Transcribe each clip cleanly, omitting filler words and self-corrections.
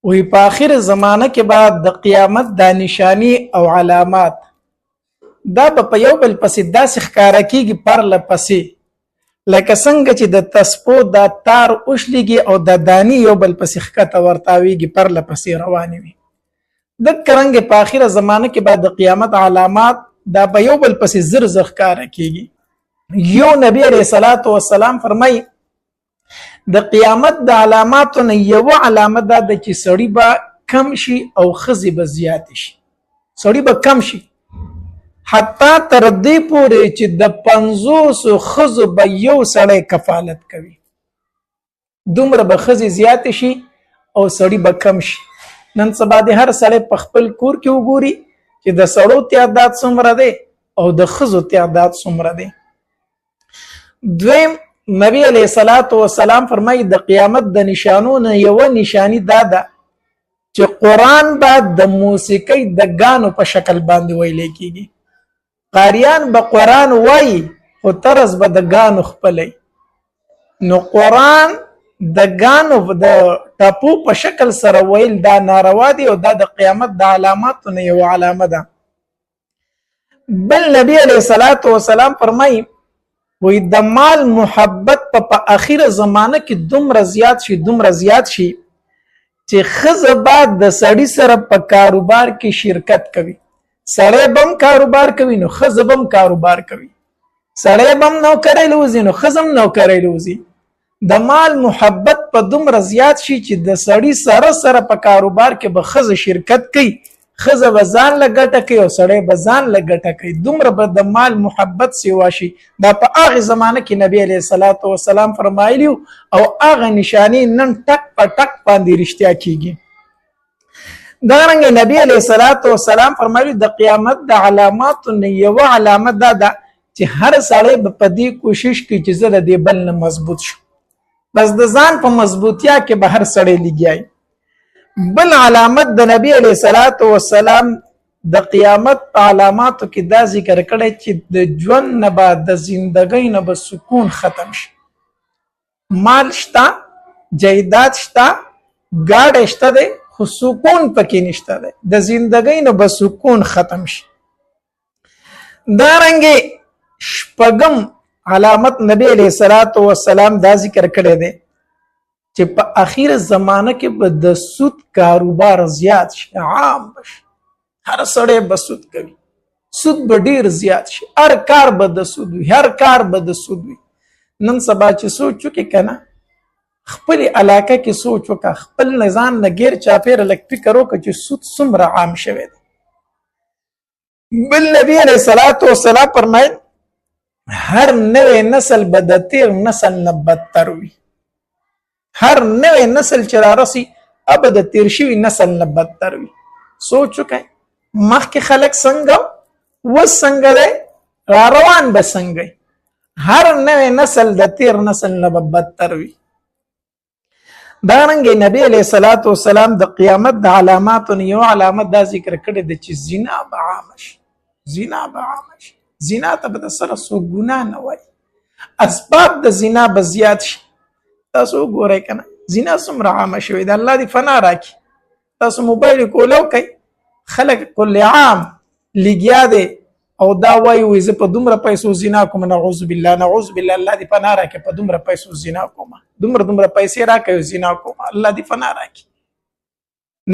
وی په آخر زمانه کې بعد د قیامت د نشانی او علامات دا په یو بل پسې داسې ښکارا کیږي پرله پسې لکه څنګه چې د تسپو د تار اوښلېږي او د دانی یو بل پسې ښکته ورتاویږي پرله پسې روانې وي. د کرنګ په آخره زمانه کې بعد د قیامت علامات دا په یو بل پسې زر زر ښکارا کیږي. یو نبی علیہ الصلوۃ والسلام فرمایي د قیامت د علاماتو نه یو علامه دا د چې سړی به کم شي او خزي به زیات شي. سړی به کم شي حتی تر دې پورې چې د 500 خزو به یو سړی کفالت کوي. دومره به خزي زیات شي او سړی به کم شي. نن سبا د هر سړی په خپل کور کې وګوري چې د سړو تعداد څومره دی او د خزو تعداد څومره دی. دویم نبی علیہ الصلوۃ والسلام فرمایي د قیامت د نشانو نه یو نشانی دا ده چې قرآن به د موسیقۍ د غانو په شکل باندې ویل کېږي. قاریان به قرآن وایي خو طرز به د غانو خپلې. نو قرآن د غانو د ټاپو په شکل سره ویل دا ناروا دي او دا د قیامت د علاماتو نه یو علامه ده. بل نبی علیہ الصلوۃ والسلام فرمایي وی د مال محبت په اخیره زمانه کې دومره زیات شي چې ښځه بعد د سړي سره په کاروبار کې شرکت کوي. سړی بم کاروبار کوي نو ښځه بم کاروبار کوي. سړی بم نوکرۍ لوزي نو ښځه هم نوکرۍ لوزي. د مال محبت په دومره زیات شي چې د سړي سره په کاروبار کې به ښځه شرکت کوي. ښځه به ځان له ګټه کوي او سړی به ځان له ګټه کوي. دومره به د مال محبت سیوا شي. دا په هغه زمانه کې نبی علیہ الصلوۃ والسلام فرمایلی او هغه نشانی نن ټک په ټک باندې رښتیا کیږي. دا رنګ نبی علیہ الصلوۃ والسلام فرمایلی د قیامت د علامات نه یو علامه دا ده چې هر سړی په دې کوشش کوي چې زه د دې بل نه مضبوط شم. بس د ځان په مضبوطیا کې به هر سړی لګیای. بل علامت د نبی علیہ الصلوۃ والسلام د قیامت په علاماتو کې دا ذکر کړی چې د ژوند نه بعد د زندګۍ نه به سکون ختم شي. مال شته، جایداد شته، ګاډی شته دی خو سکون پکې نشته دی. د زندګۍ نه به سکون ختم شي. دارنګې شپږم علامت نبی علیہ الصلوۃ والسلام دا ذکر کړی دی چې په اخیر زمانه کې به د سود کاروبار زیات شي، عام بشي. هر سړی به سود کوي، سود به ډیر زیات شي. هر کار به د سود وي، هر کار به د سود وي. نن سبا چې سوچ وکړي که نه خپل علاقه کې سوچ وکړه، خپل نظام نه غیر چاپېره لږ فکر وکړه چې سود څومره عام شوی دی. بل نبی علیہ الصلوۃ والسلام فرمایل هر نوې نسل به د تیر نسل نه بدتر وي. هر نوې نسل چې رارسي اب د تیر شوي نسل نه بدتر وي. سوچ وکړئ مخکې خلک څنګه اوس څنګه دی، را روان به څنګه. هر نوې نسل د تیر نسل نه به بدتر وي. دارنګې نبی علیہ الصلوۃ والسلام د قیامت د علاماتو نه یو علامت دا ذکر کړی دی چې زنا به عامه شي. زنا به عامه شي. زنا ته به د سره څوک ګناه نه وایي. اسباب د زنا به زیات شي. تاسو وګورئ که نه زنا څومره عامه شوې ده. الله دې فنا راکړي. تاسو موبایل کولو کوئ خلک کل عام لګیا دی او دا وایي زه په دومره پیسو زنا کوم. نعوذ بالله نعوذ بالله. الله دې فنا راکړي. په دومره پیسو زنا کوم، دومره پیسې راکوي زنا کوم. الله دې فنا راکړي.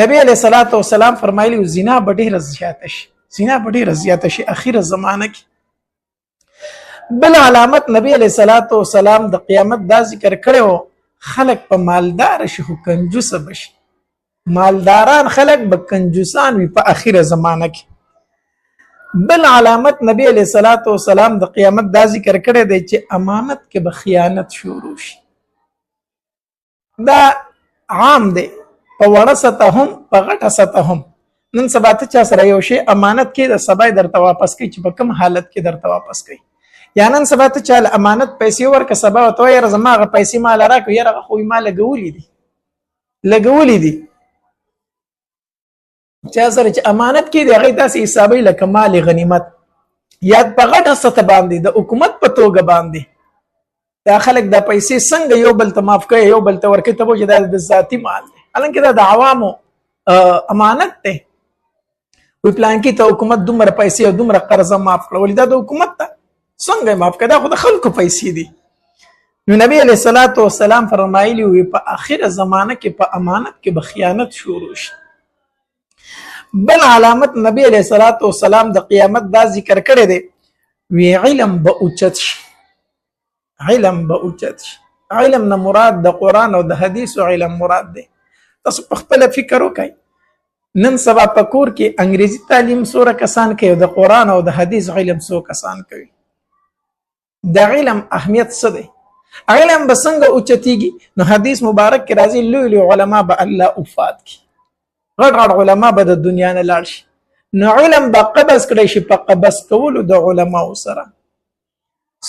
نبی علیہ الصلوۃ والسلام فرمایلی زنا به ډیره زیاته شي. زنا به ډیره زیاته شي اخیره زمانه کې. بل علامت نبی علیہ الصلوۃ والسلام د قیامت دا ذکر کړو خلق په مالدار شي خو کنجوس بشي. مالداران خلق به کنجوسان وي په اخیره زمانه کې. بل علامت نبی علیہ الصلوۃ والسلام د قیامت دا ذکر کړی دی چې امانت کې به خیانت شروع شي. دا عام دی په وړه سطح هم په غټه سطح هم. نن سبا ته چا سره یو شی امانت کې د سبا درته واپس کوي چې په کوم حالت کې درته واپس کوي. یا نن سبا ته چا امانت پیسې ورکه سبا ورته وایي زما هغه پیسې ما راکړه یاره خو ما لګولې دي. چا سره چې امانت کې دی هغه داسې حسابوي لکه مال غنیمت یا په غټه سطح باندې د حکومت په توګه باندې. دا خلک دا پیسې څنګه یو بل ته معاف کوي، یو بل ته ورکوي، ته وایي دا د ذاتي مال دی. الانکه دا د عوامو امانت ته وی پلان کې ته حکومت دومره پیسې او دومره قرضه معاف کړه، ولې دا د حکومت ته څنګه معاف کړه؟ دا خو د خلکو پیسې دي. نو نبی علیه الصلاۃ والسلام فرمایلی وی په اخره زمانه کې په امانت کې به خیانت شروع شي. بل علامت نبی علیه الصلاۃ والسلام د قیامت دا ذکر کړی دی، وی علم به اوچت شي. علم به اوچت شي. علم نه مراد د قرآن او د حدیث علم مراد دی. تاسو په خپل فکر وکړئ، نن سبا په کور کې انګریزي تعلیم څوره کسان کوي او د قرآن او د حدیث علم څو کسان کوي؟ د علم اهمیت څه دی؟ علم به څنګه اوچتیږي؟ نو حدیث مبارک کې راځي لوی لوی علما به الله وفات کی، غټ غټ علما به د دنیا نه لاړ شي، نو علم به قبض کړی شي په قبض کولو د علماو سره.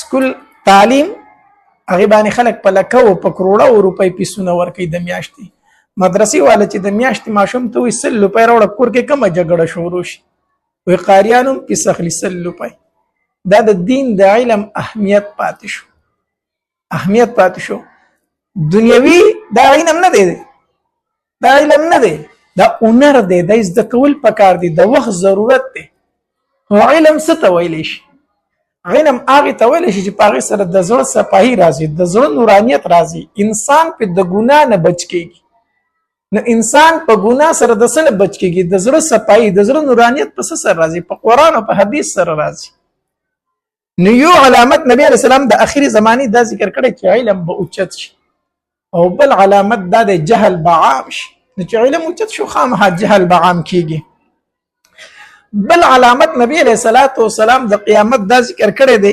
سکول تعلیم هغې باندې خلک په لکو په کروړو روپۍ پیسونه ورکوي د میاشتې. مدرسې والا چې د میاشتې ماشوم ته وایي 100 روپۍ راوړه، کور کې کومه جګړه شروع شي، وایي قاریان هم پیس اخلي 100 روپۍ. دا د دین د علم اهمیت پاتې شو. اهمیت پاتې شو. دنیوي دا علم نه دی، دا علم نه دی، دا هنر دی، دا زده کول پکار دی، د وخت ضرورت دی. خو علم څه ته ویلی شي؟ علم هغې ته ویلی شي چې په هغې سره د زړه صفاهي راځي، د زړه نورانیت راځي، انسان په د ګناه نه بچ کېږي. نو انسان په ګناه سره د څه نه بچ کېږي؟ د زړه صفاهي، د زړه نورانیت په څه سره راځي؟ په قرآن او په حدیث سره راځي. نو یو علامت نبی علیه السلام د اخري زمانې دا ذکر کړی چې علم به اوچت شي، او بل علامت دا د جهل به عام شي. نو چې علم اوچت شو خامخا جهل به عام کېږي. بل علامت نبی علیه الصلاۃ والسلام د قیامت دا ذکر کړی دی،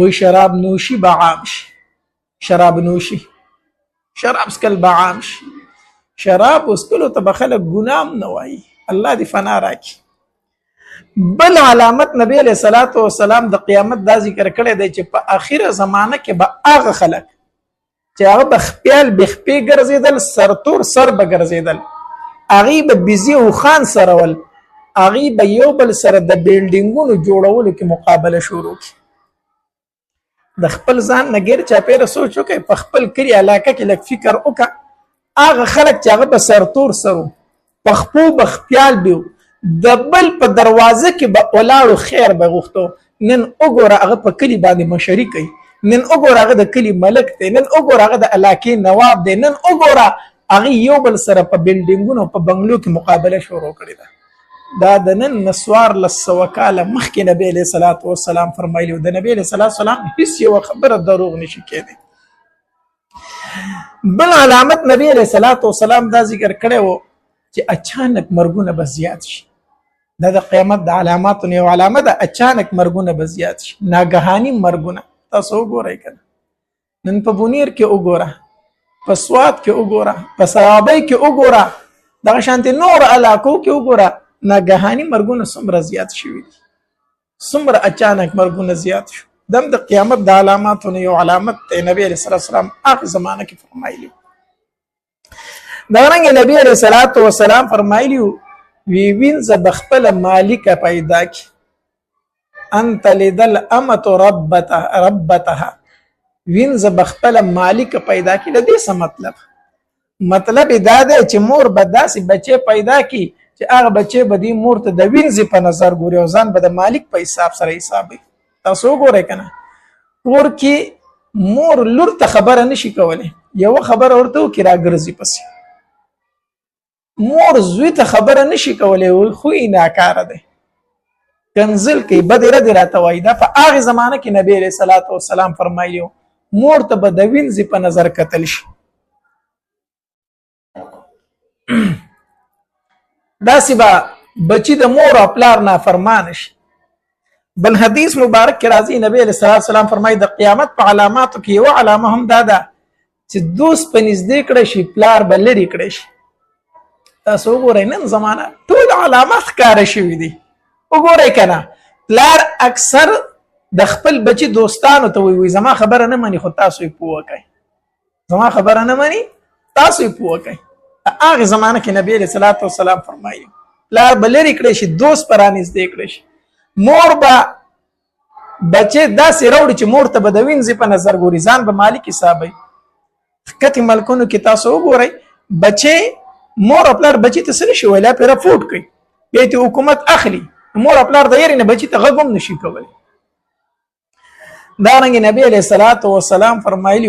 وایي شراب نوشي به عام شي. شراب نوشي، شراب څکل به عام شي. شراب وسکلو ته به خلک ګناه هم نه وایي. الله دې فنا راکړي. بل علامت نبی علیه الصلاۃ والسلام د قیامت دا ذکر کړی دی چې په اخره زمانه کې به هغه خلک چې هغه به خپیال بخپې ګرځېدل، سرتور سر به ګرځېدل، هغې به بیزي او خان سره ول، هغې به یو بل سره د بیلډینګونو جوړولو کې مقابله شروع کړي. د خپل ځان نه غیر چاپېره سوچ وکړئ، په خپل کلي علاقه کې لږ فکر وکړه. هغه خلک چې هغه به سرتور سرو، په خپو به خپیال به د بل په دروازه کې به ولاړو خیر به غوښتو. نن وګوره هغه په کلي باندې مشري کوي، نن وګوره هغه د کلي ملک دی، نن وګوره هغه د علاقې نواب دی، نن وګوره هغې یو بل سره په بلډینګونو په بنګلو کې مقابله شروع کړې ده. دا د نن نه 1400 کاله مخکې نبی علیه الصلاۃ والسلام فرمایلي و. د نبی علیه الصلاۃ والسلام هیڅ یوه خبره دروغ نشي کېدی. بل علامت نبی علیه الصلاۃ والسلام دا ذکر کړی و چې اچانک مرګونه به زیات شي. دا د قیامت د علاماتو یو علامه ده، اچانک مرګونه به زیات شي، ناګهاني مرګونه. تاسو وګورئ که نه، نن په بونیر کې وګوره، په سوات کې وګوره، په صحابۍ کې وګوره، دغه شانتې نور علاقو کې وګوره، ناګهاني مرګونه څومره زیات شوي دي، څومره اچانک مرګونه زیات شو. دم د قیامت د علاماتو یو علامت دی، نبی علیه السلام هغه زمانه کې فرمایلی. دغرنګه نبی علیه الصلاۃ والسلام فرمایلی وی وینځه به خپله مالکه پیدا کړي، انت لیدل امت ربتها، وینځه به خپله مالکه پیدا کړي. د دې څه مطلب دا دی چې مور به داسې بچی پیدا کړي چې هغه بچی به دې مور ته د وینځې په نظر ګوري او ځان به د مالک په حساب سره حسابوي. تاسو وګورئ که نه، کور کې مور لور ته خبره نشي کولی، یوه خبره ورته وکړي راګرځي پسې. مور زوی ته خبره نشي کولی، خو یې ناکاره دی، کنزل کوي، بد ردې راته وایي. دا په هغې زمانه کې نبی علیه الصلاۃ والسلام فرمایي مور ته به د وینځې په نظر کتل شي. داسې به بچي د مور او پلار نافرمانه شي. بل حدیث مبارک کې راځي، نبی علیه الصلاۃ والسلام فرمایي د قیامت په علاماتو کې یوه علامه هم دا ده چې دوست په نږدې کړی شي، پلار به لرې کړی شي. تاسو وګورئ نن زمانه ټول علامات ښکاره شوي دي. وګورئ که نه، پلار اکثر د خپل بچي دوستانو ته وایي زما خبره نه مني، خو تاسو یې پوه کړئ، زما خبره نه مني، تاسو یې پوه کړئ. هغې زمانه کې نبی علیه الصلاۃ والسلام فرمایي پلار به لرې کړی شي، دوست به رانږدې کړی شي. مور به بچی داسې راوړي چې مور ته به د وینځې په نظر ګوري، ځان به مالک حسابوي. ښکتې ملکونو کې تاسو وګورئ، بچی مور او پلار بچی ته څه نشي ویلی پې رپورټ کوي بیا یې حکومت اخلي مور او پلار د یېرې نه بچي ته غږ هم نشي کولی دارنګې نبی علیه الصلاة والسلام فرمایلي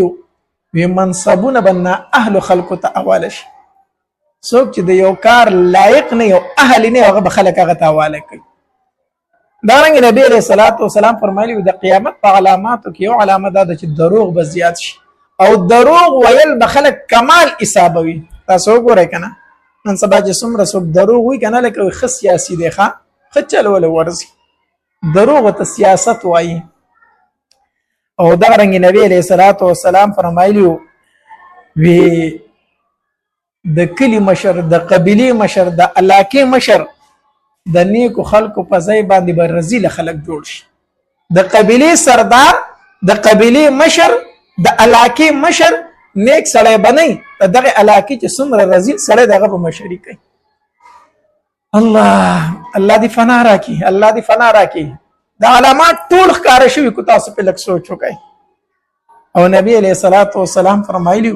وي منصبونه به نااهلو خلکو ته حواله شي څوک چې د یو کار لایق نه یو اهل نه هغه به خلک هغه ته حواله کوي دارنګې نبی علیه الصلاة والسلام فرمایلي وي د قیامت په علاماتو کې یو علامه دا ده چې دروغ به زیات شي او دروغ ویل به خلک کمال حسابوي تاسو وګورئ که نه نن سبا چې څومره څوک دروغ وایي که نه لکه ښه سیاسي دی ښه چلوله ورځي دروغ ته سیاست وایي او دارنګې نبی علیه الصلاة والسلام فرمایلي وي د کلي مشر د قبیلې مشر د علاقې مشر د نیکو خلکو په ځای باندې به رزیله خلک جوړ شي د قبیلې سردار د قبیلې مشر د علاقې مشر نیک سړی به نه وي د دغې علاقې چې څومره رزیل سړی د هغه به مشري کوي الله دې فنا راکړي الله دې فنا راکړي د علامات ټول ښکاره شوي کو تاسو په لږ سوچ وکړئ او نبی علیه الصلاة والسلام فرمایلي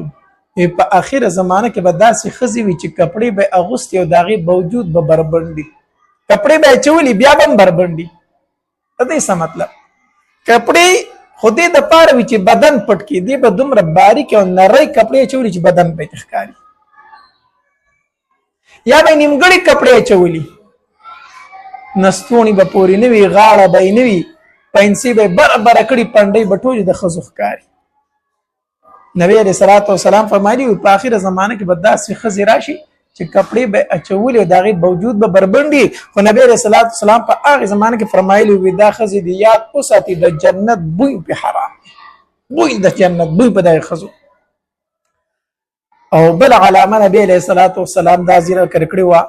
په اخره زمانه کې به داسې ښځې وي چې کپړې به اغوستې او د هغې باوجود به بربنډي کپړې به اچولي بیا به هم بربنډي د دې څه مطلب کپړې خو دې دپاره وي چې بدن پټ کړي دې به دومره باریکې او نرۍ کپړې اچولي چې بدن پکې ښکاري یا به نیمګړي کپړې اچولي نستوڼي به پورې نه وي غاړه به یې نه وي پینسي به یې برابره کړي پنډۍ به ټولې د ښځو ښکاري نبی علیه الصلاة والسلام فرمایلي په آخره زمانه کې به داسې ښځې راشي چې کپړې به اچولې او د هغې باوجود به بربنډي خو نبی علیه الصلاة والسلام په هغې زمانه کې فرمایلي وي دا ښځې د یاد وساتي د جنت بوی پې حرام بوی د جنت بوی په دغې ښځو او بل علامه نبی علیه الصلاة والسلام دا ذکر کړې وه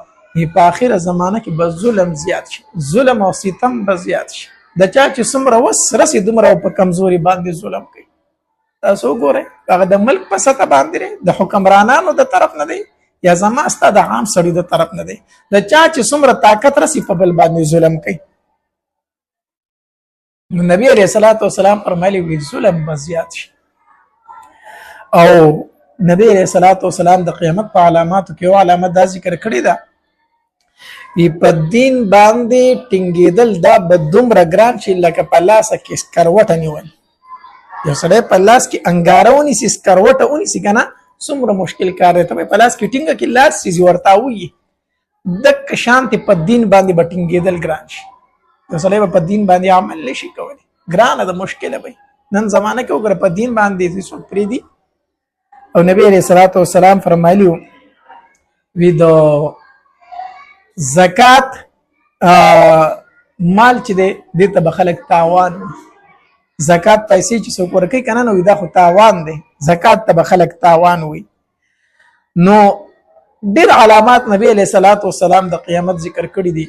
په آخره زمانه کې به ظلم زیات شي ظلم او ستم به زیات شي د چا چې څومره وس رسي دومره په کمزوري باندې ظلم کوي تاسو وګورئ هغه د ملک په سطح باندې دی د حکمرانانو د طرف نه دی یا زما ستا د عام سړي د طرف نه دی د چا چې څومره طاقت رسي په بل باندې ظلم کوي نو نبی علیه الصلاة والسلام فرمایلي وي ظلم به زیات شي او نبی علیه الصلاة والسلام د قیامت په علاماتو کې یو علامه دا ذکر کړې ده په دین باندې ټینګېدل دا به دومره ګران شي لکه په لاسه کې سکروټه نیول یو سړی په لاس کې انګاره ونیسي سکروټه ونیسي که نه څومره مشکل کار دی ته په لاس کې ټینګه کې لاس سیزي ورته ووایي دقه شانتې په دین باندې به ټینګېدل ګران شي یو سړی به په دین باندې عمل نه شي کولی ګرانه ده مشکله به نن زمانه کې وګوره په دین باندې څوک پرېږدي او نبی علیه الصلاة والسلام فرمایلي وي د زکات مال چې دی دې ته به خلک تاوان زکات پیسې چې څوک ورکوي که نه نو دا خو تاوان دی زکات ته به خلک تاوان وي نو ډېر علامات نبی علیه الصلاة والسلام د قیامت ذکر کړي دي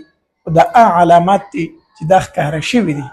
دا علامات دي چې دا ښکاره شوي دي